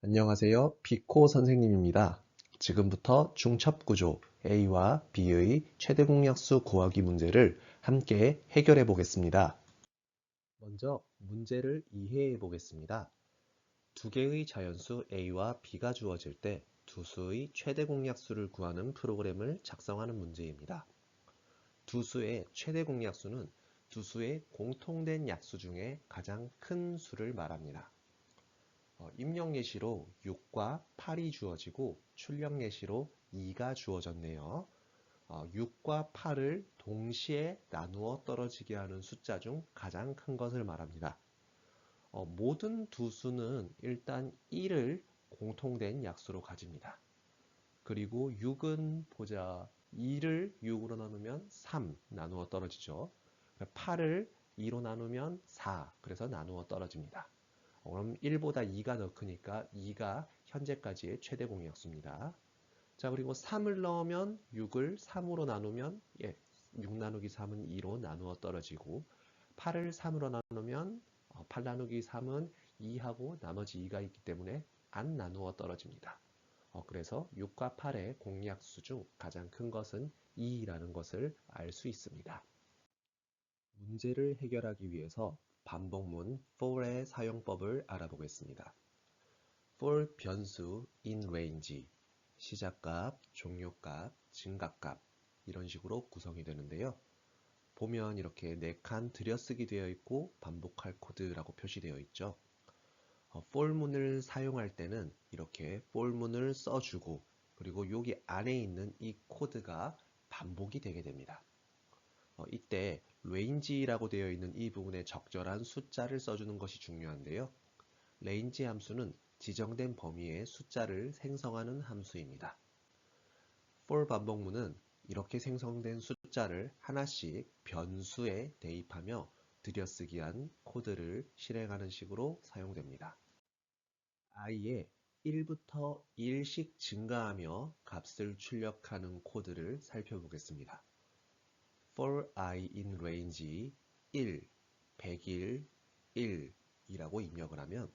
안녕하세요. 비코 선생님입니다. 지금부터 중첩구조 A와 B의 최대 공약수 구하기 문제를 함께 해결해 보겠습니다. 먼저 문제를 이해해 보겠습니다. 두 개의 자연수 A와 B가 주어질 때 두 수의 최대 공약수를 구하는 프로그램을 작성하는 문제입니다. 두 수의 최대 공약수는 두 수의 공통된 약수 중에 가장 큰 수를 말합니다. 입력 예시로 6과 8이 주어지고 출력 예시로 2가 주어졌네요. 6과 8을 동시에 나누어 떨어지게 하는 숫자 중 가장 큰 것을 말합니다. 모든 두 수는 일단 1을 공통된 약수로 가집니다. 그리고 6은 보자. 2를 6으로 나누면 3 나누어 떨어지죠. 8을 2로 나누면 4 그래서 나누어 떨어집니다. 그럼 1보다 2가 더 크니까 2가 현재까지의 최대 공약수입니다. 자, 그리고 3을 넣으면 6을 3으로 나누면 6 나누기 3은 2로 나누어 떨어지고 8을 3으로 나누면 8 나누기 3은 2하고 나머지 2가 있기 때문에 안 나누어 떨어집니다. 그래서 6과 8의 공약수 중 가장 큰 것은 2라는 것을 알 수 있습니다. 문제를 해결하기 위해서 반복문 for의 사용법을 알아보겠습니다. for 변수 in range, 시작값, 종료값, 증가값 이런 식으로 구성이 되는데요. 보면 이렇게 4칸 들여쓰기 되어 있고 반복할 코드라고 표시되어 있죠. for문을 사용할 때는 이렇게 for문을 써주고 그리고 여기 안에 있는 이 코드가 반복이 되게 됩니다. 이때 range라고 되어 있는 이 부분에 적절한 숫자를 써주는 것이 중요한데요. range 함수는 지정된 범위의 숫자를 생성하는 함수입니다. for 반복문은 이렇게 생성된 숫자를 하나씩 변수에 대입하며 들여쓰기한 코드를 실행하는 식으로 사용됩니다. i에 1부터 1씩 증가하며 값을 출력하는 코드를 살펴보겠습니다. for I in range 1, 100일, 1 이라고 입력을 하면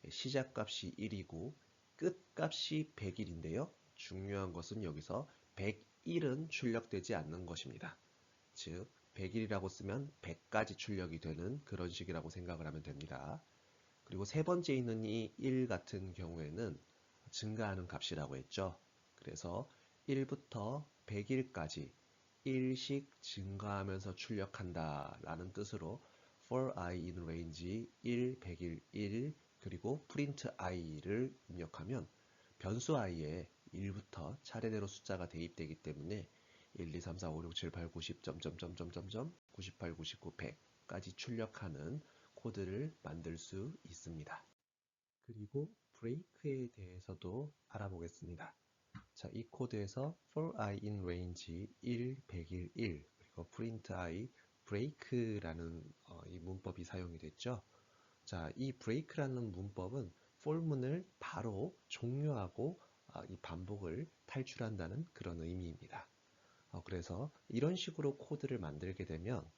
시작값이 1이고 끝값이 100일인데요. 중요한 것은 여기서 101은 출력되지 않는 것입니다. 즉 100일이라고 쓰면 100까지 출력이 되는 그런 식이라고 생각을 하면 됩니다. 그리고 세 번째 있는 이 1 같은 경우에는 증가하는 값이라고 했죠. 그래서 1부터 100일까지 1씩 증가하면서 출력한다 라는 뜻으로 for i in range 1, 100일 1 그리고 print i를 입력하면 변수 i에 1부터 차례대로 숫자가 대입되기 때문에 1, 2, 3, 4, 5, 6, 7, 8, 9, 10, 98, 99, 100까지 출력하는 코드를 만들 수 있습니다. 그리고 브레이크에 대해서도 알아보겠습니다. 자, 이 코드에서 for i in range 1, 100일 1 그리고 print i break라는 이 문법이 사용이 됐죠. 자, 이 break라는 문법은 for문을 바로 종료하고 이 반복을 탈출한다는 그런 의미입니다. 그래서 이런 식으로 코드를 만들게 되면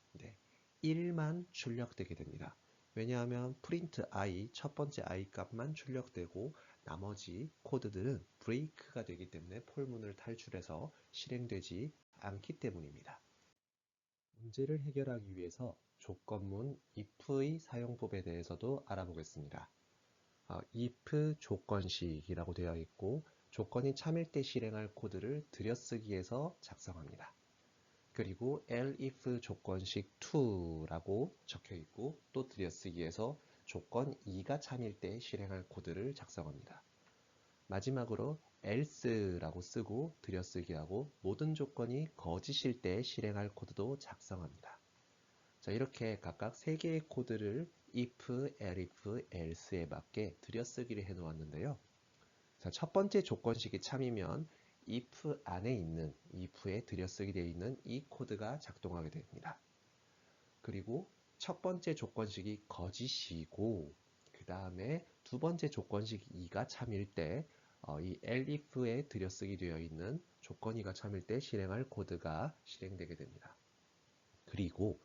1만 출력되게 됩니다. 왜냐하면 print i 첫 번째 i 값만 출력되고 나머지 코드들은 브레이크가 되기 때문에 폴문을 탈출해서 실행되지 않기 때문입니다. 문제를 해결하기 위해서 조건문 if의 사용법에 대해서도 알아보겠습니다. if 조건식이라고 되어 있고 조건이 참일 때 실행할 코드를 들여쓰기해서 작성합니다. 그리고 elif 조건식 2라고 적혀 있고 또 들여쓰기해서 조건 2가 참일 때 실행할 코드를 작성합니다. 마지막으로 else라고 쓰고 들여쓰기하고 모든 조건이 거짓일 때 실행할 코드도 작성합니다. 자, 이렇게 각각 3개의 코드를 if, elif, else에 맞게 들여쓰기를 해 놓았는데요. 자, 첫 번째 조건식이 참이면 if 안에 있는 if에 들여쓰기 되어 있는 이 코드가 작동하게 됩니다. 그리고 첫 번째 조건식이 거짓이고 그 다음에 두 번째 조건식 2가 참일 때 이 elif에 들여쓰기 되어 있는 조건 2가 참일 때 실행할 코드가 실행되게 됩니다. 그리고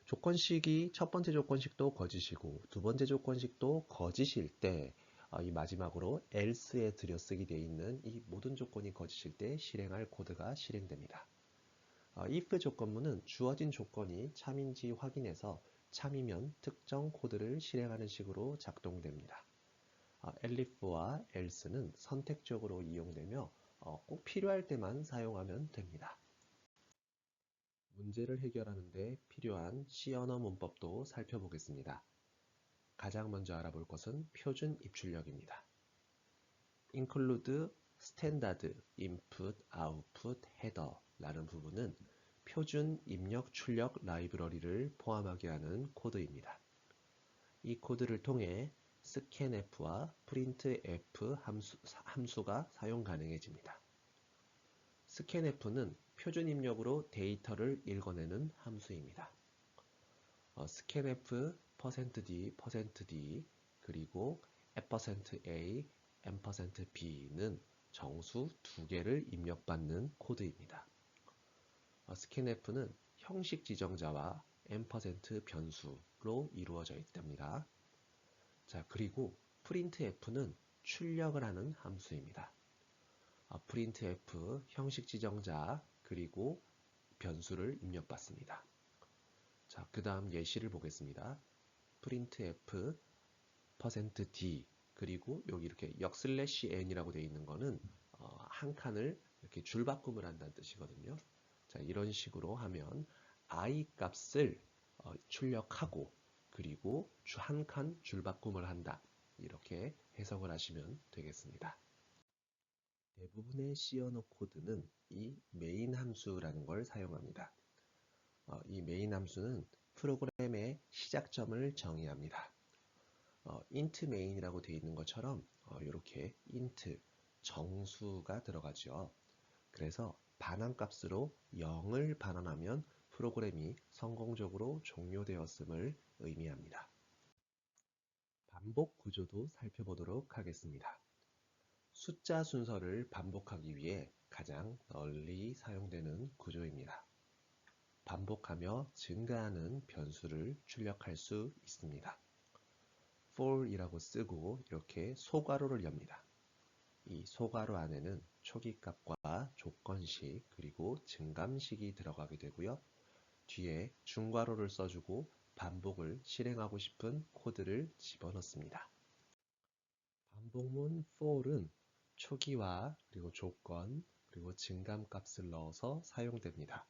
조건식이 첫 번째 조건식도 거짓이고 두 번째 조건식도 거짓일 때 이 마지막으로 else에 들여쓰기 되어 있는 이 모든 조건이 거짓일 때 실행할 코드가 실행됩니다. if 조건문은 주어진 조건이 참인지 확인해서 참이면 특정 코드를 실행하는 식으로 작동됩니다. elif와 else는 선택적으로 이용되며 꼭 필요할 때만 사용하면 됩니다. 문제를 해결하는 데 필요한 C 언어 문법도 살펴보겠습니다. 가장 먼저 알아볼 것은 표준 입출력입니다. include standard input output header 라는 부분은 표준 입력 출력 라이브러리를 포함하게 하는 코드입니다. 이 코드를 통해 scanf와 printf 함수가 사용 가능해집니다. scanf는 표준 입력으로 데이터를 읽어내는 함수입니다. scanf %d, %d 그리고 %a, %b는 정수 두 개를 입력받는 코드입니다. scanf는 형식 지정자와 %변수로 이루어져 있답니다. 자, 그리고 printf는 출력을 하는 함수입니다. printf 형식 지정자 그리고 변수를 입력받습니다. 자, 그 다음 예시를 보겠습니다. printf %d 그리고 여기 이렇게 역/n이라고 되어 있는 거는 한 칸을 이렇게 줄바꿈을 한다는 뜻이거든요. 자, 이런 식으로 하면 i 값을 출력하고 그리고 한 칸 줄바꿈을 한다. 이렇게 해석을 하시면 되겠습니다. 대부분의 C 언어 코드는 이 메인 함수라는 걸 사용합니다. 이 메인 함수는 프로그램의 시작점을 정의합니다. int main이라고 되어 있는 것처럼 이렇게 int 정수가 들어가죠. 그래서 반환값으로 0을 반환하면 프로그램이 성공적으로 종료되었음을 의미합니다. 반복 구조도 살펴보도록 하겠습니다. 숫자 순서를 반복하기 위해 가장 널리 사용되는 구조입니다. 반복하며 증가하는 변수를 출력할 수 있습니다. for이라고 쓰고 이렇게 소괄호를 엽니다. 이 소괄호 안에는 초기값과 조건식 그리고 증감식이 들어가게 되고요. 뒤에 중괄호를 써주고 반복을 실행하고 싶은 코드를 집어넣습니다. 반복문 for은 초기화 그리고 조건 그리고 증감값을 넣어서 사용됩니다.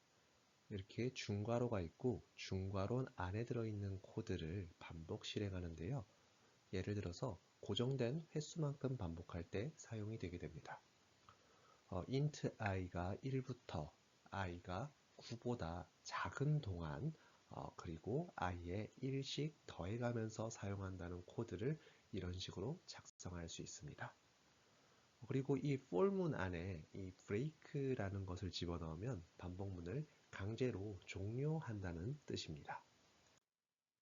이렇게 중괄호가 있고 중괄호 안에 들어있는 코드를 반복 실행하는데요. 예를 들어서 고정된 횟수만큼 반복할 때 사용이 되게 됩니다. int i가 1부터 i가 9보다 작은 동안 그리고 i에 1씩 더해가면서 사용한다는 코드를 이런 식으로 작성할 수 있습니다. 그리고 이 for문 안에 이 break라는 것을 집어넣으면 반복문을 강제로 종료한다는 뜻입니다.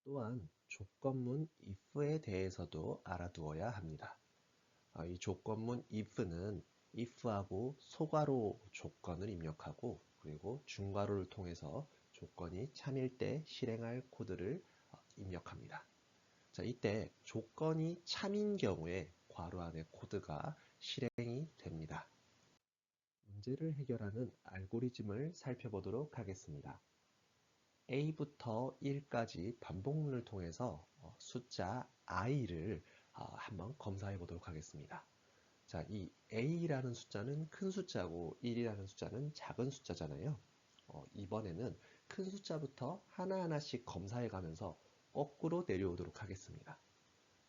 또한 조건문 if에 대해서도 알아두어야 합니다. 이 조건문 if는 if하고 소괄호 조건을 입력하고 그리고 중괄호를 통해서 조건이 참일 때 실행할 코드를 입력합니다. 자, 이때 조건이 참인 경우에 괄호 안의 코드가 실행이 됩니다. 문제를 해결하는 알고리즘을 살펴보도록 하겠습니다. A부터 1까지 반복문을 통해서 숫자 i를 한번 검사해 보도록 하겠습니다. 자, 이 A라는 숫자는 큰 숫자고 1이라는 숫자는 작은 숫자잖아요. 이번에는 큰 숫자부터 하나하나씩 검사해 가면서 거꾸로 내려오도록 하겠습니다.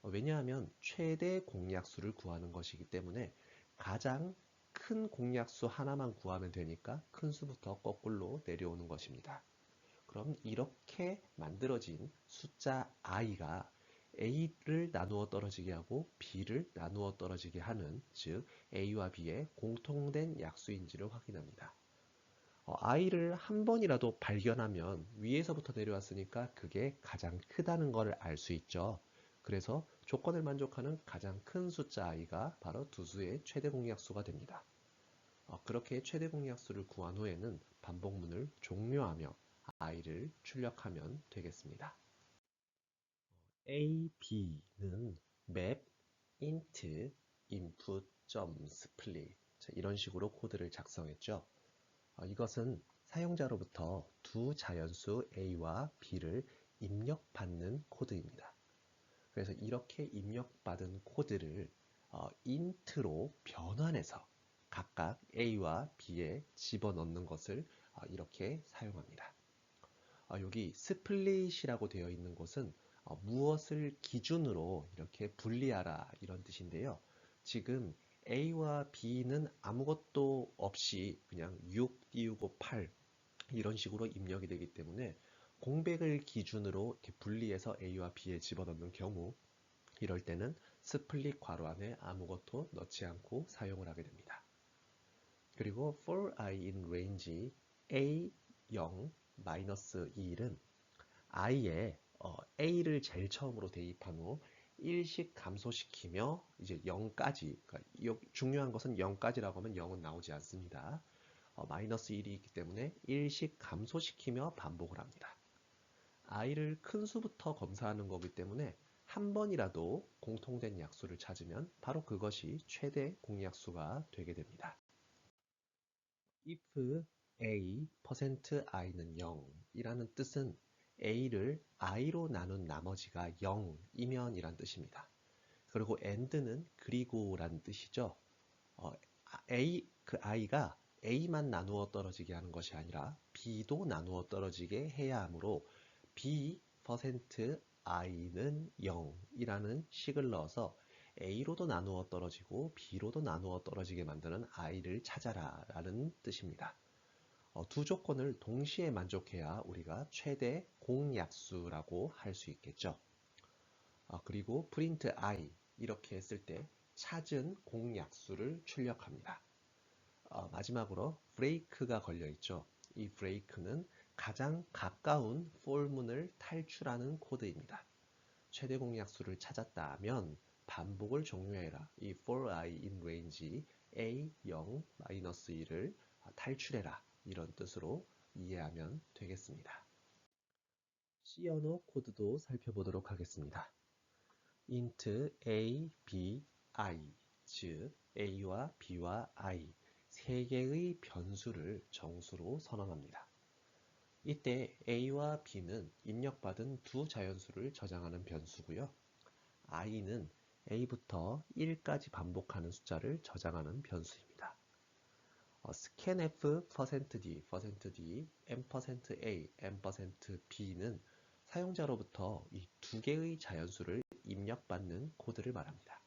왜냐하면 최대 공약수를 구하는 것이기 때문에 가장 큰 공약수 하나만 구하면 되니까 큰 수부터 거꾸로 내려오는 것입니다. 그럼 이렇게 만들어진 숫자 i가 a를 나누어 떨어지게 하고 b를 나누어 떨어지게 하는, 즉 a와 b의 공통된 약수인지를 확인합니다. i를 한 번이라도 발견하면 위에서부터 내려왔으니까 그게 가장 크다는 것을 알 수 있죠. 그래서 조건을 만족하는 가장 큰 숫자 i가 바로 두 수의 최대 공약수가 됩니다. 그렇게 최대 공약수를 구한 후에는 반복문을 종료하며 i를 출력하면 되겠습니다. A, B는 map int input.split 이런 식으로 코드를 작성했죠. 이것은 사용자로부터 두 자연수 a와 b를 입력받는 코드입니다. 그래서 이렇게 입력받은 코드를 int로 변환해서 각각 a와 b에 집어넣는 것을 이렇게 사용합니다. 여기 스플릿이라고 되어 있는 곳은 무엇을 기준으로 이렇게 분리하라 이런 뜻인데요. 지금 A와 B는 아무것도 없이 그냥 6 띄우고 8 이런 식으로 입력이 되기 때문에 공백을 기준으로 이렇게 분리해서 A와 B에 집어넣는 경우 이럴 때는 스플릿 괄호 안에 아무것도 넣지 않고 사용을 하게 됩니다. 그리고 for i in range A0 -2은 i에 a를 제일 처음으로 대입한 후 1씩 감소시키며 이제 0까지, 그러니까 중요한 것은 0까지라고 하면 0은 나오지 않습니다. 마이너스 1이 있기 때문에 1씩 감소시키며 반복을 합니다. i를 큰 수부터 검사하는 거기 때문에 한 번이라도 공통된 약수를 찾으면 바로 그것이 최대 공약수가 되게 됩니다. if a%i는 0이라는 뜻은 a를 i로 나눈 나머지가 0이면 이란 뜻입니다. 그리고 and는 그리고란 뜻이죠. i가 a만 나누어 떨어지게 하는 것이 아니라 b도 나누어 떨어지게 해야 하므로 b%i는 0이라는 식을 넣어서 a로도 나누어 떨어지고 b로도 나누어 떨어지게 만드는 i를 찾아라 라는 뜻입니다. 두 조건을 동시에 만족해야 우리가 최대 공약수라고 할 수 있겠죠. 그리고 print i 이렇게 했을 때 찾은 공약수를 출력합니다. 마지막으로 break가 걸려 있죠. 이 break는 가장 가까운 for문을 탈출하는 코드입니다. 최대 공약수를 찾았다면 반복을 종료해라. 이 for i in range a0-1을 탈출해라. 이런 뜻으로 이해하면 되겠습니다. C 언어 코드도 살펴보도록 하겠습니다. int a, b, i, 즉 a와 b와 i 세 개의 변수를 정수로 선언합니다. 이때 a와 b는 입력받은 두 자연수를 저장하는 변수고요. i는 a부터 1까지 반복하는 숫자를 저장하는 변수입니다. scanf %d, %d, %a, %b는 사용자로부터 이 두 개의 자연수를 입력받는 코드를 말합니다.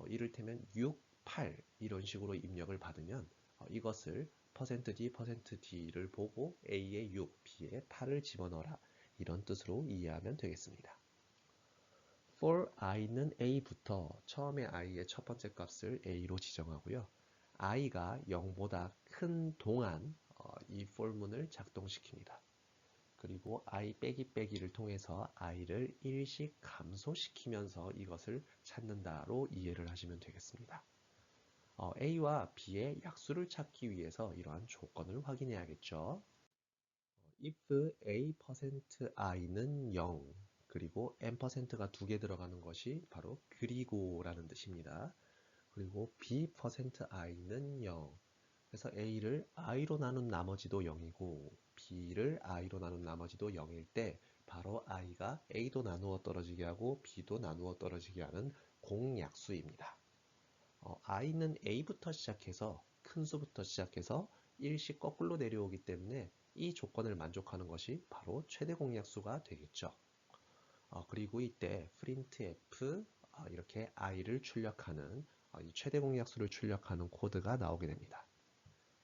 이를테면 6, 8 이런 식으로 입력을 받으면 이것을 %d, %d를 보고 a에 6, b에 8을 집어넣어라 이런 뜻으로 이해하면 되겠습니다. for i는 a부터 처음에 i의 첫 번째 값을 a로 지정하고요. i가 0보다 큰 동안 이 for문을 작동시킵니다. 그리고 i 빼기 빼기를 통해서 i를 1씩 감소시키면서 이것을 찾는다로 이해를 하시면 되겠습니다. a와 b의 약수를 찾기 위해서 이러한 조건을 확인해야겠죠. if a%i는 0 그리고 %가 두 개 들어가는 것이 바로 그리고라는 뜻입니다. 그리고 b%i는 0 그래서 a를 i로 나눈 나머지도 0이고 b를 i로 나눈 나머지도 0일 때 바로 i가 a도 나누어 떨어지게 하고 b도 나누어 떨어지게 하는 공약수입니다. i는 a부터 시작해서 큰 수부터 시작해서 1씩 거꾸로 내려오기 때문에 이 조건을 만족하는 것이 바로 최대 공약수가 되겠죠. 그리고 이때 printf 이렇게 i를 출력하는 이 최대 공약수를 출력하는 코드가 나오게 됩니다.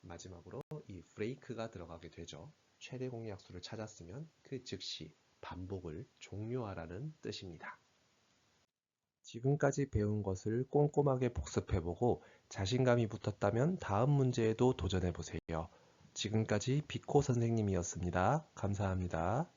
마지막으로 이 break가 들어가게 되죠. 최대 공약수를 찾았으면 그 즉시 반복을 종료하라는 뜻입니다. 지금까지 배운 것을 꼼꼼하게 복습해보고 자신감이 붙었다면 다음 문제에도 도전해보세요. 지금까지 비코 선생님이었습니다. 감사합니다.